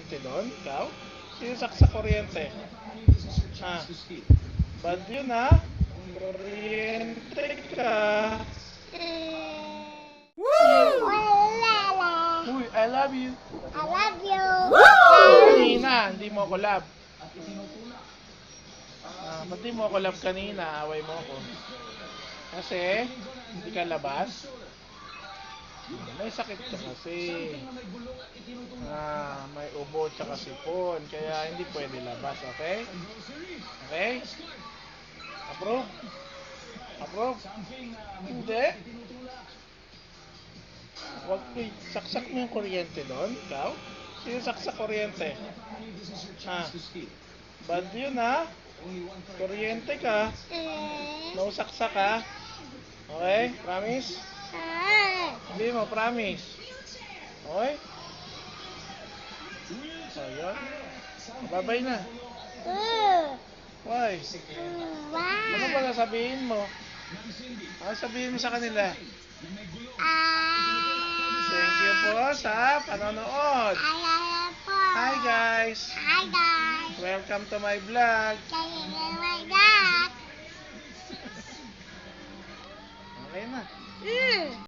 kuryente doon? Ikaw? Sinusak sa kuryente. Ah, bad yun ha? Kuryente ka. Uy, I love you. I love you. Kanina, hindi mo ako love. Ba't di mo ako love kanina? Away mo ako. Kasi, hindi ka labas. May sakit ka kasi. May ubo tsaka sipon. Kaya hindi pwede labas, okay? Okay? Approve? Approve? Hindi? Huwag ko, saksak mo yung kuryente doon, ikaw? Sinusaksak kuryente. Bad yun ha? Kuryente ka. Nausaksak ka. Okay? Promise? Sabi mo, promise. Okay? So, yun. Babay na. Why? Ano ba nasabihin mo? Ano sabihin mo sa kanila? Thank you po sa panonood. Hi guys. Hi guys. Welcome to my vlog. Oh my God. Okay na.